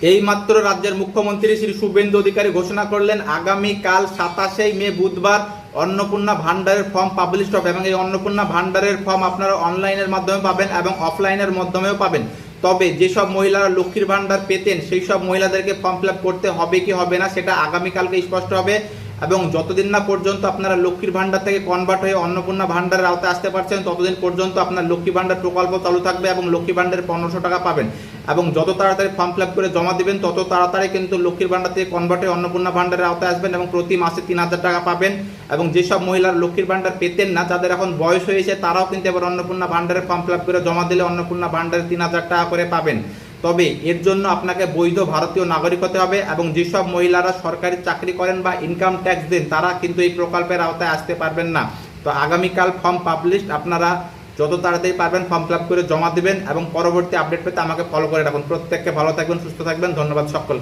এইমাত্র রাজ্যের মুখ্যমন্ত্রী শ্রী শুভেন্দু অধিকারী ঘোষণা করলেন আগামীকাল 27 মে বুধবার অন্নপূর্ণা ভান্ডারের ফর্ম পাবলিশ হবে এবং এই অন্নপূর্ণা ভান্ডারের ফর্ম আপনারা অনলাইনের মাধ্যমে পাবেন এবং অফলাইনের মাধ্যমেও পাবেন। তবে যেসব মহিলারা লক্ষ্মীর ভান্ডার পেতেন সেই সব মহিলাদেরকে ফর্ম ফিল আপ করতে হবে কি হবে না সেটা আগামীকালকে স্পষ্ট হবে। এবং যতদিন না পর্যন্ত আপনারা লক্ষ্মীর ভান্ডার থেকে কনভার্ট হয়ে অন্নপূর্ণা ভান্ডারের আওতায় আসতে পারছেন ততদিন পর্যন্ত আপনার লক্ষ্মী ভান্ডার প্রকল্প চালু থাকবে এবং লক্ষ্মী ভান্ডারে 1500 টাকা পাবেন। এবং যত তাড়াতাড়ি ফর্ম ফিল আপ করে জমা দিবেন তত তাড়াতাড়ি কিন্তু লক্ষ্মীর ভান্ডার থেকে কনভার্ট হয়ে অন্নপূর্ণা ভান্ডারের আওতায় আসবেন এবং প্রতি মাসে 3000 টাকা পাবেন। এবং যেসব মহিলার লক্ষ্মীর ভান্ডার পেতেন না, যাদের এখন বয়স হয়েছে, তারাও কিন্তু এবার অন্নপূর্ণা ভান্ডারের ফর্ম ফিল আপ করে জমা দিলে অন্নপূর্ণা ভান্ডারে 3000 টাকা করে পাবেন। তবে এর জন্য আপনাকে বৈধ ভারতীয় নাগরিক হতে হবে এবং যেসব মহিলারা সরকারি চাকরি করেন বা ইনকাম ট্যাক্স দেন তারা কিন্তু এই প্রকল্পের আওতায় আসতে পারবেন না। তো আগামীকাল ফর্ম পাবলিশ, আপনারা যত তাড়াতাড়ি পারবেন ফর্ম ফিল আপ করে জমা দিবেন এবং পরবর্তী আপডেট পেতে আমাকে ফলো করে রাখুন। প্রত্যেককে ভালো থাকবেন, সুস্থ থাকবেন। ধন্যবাদ সকলকে।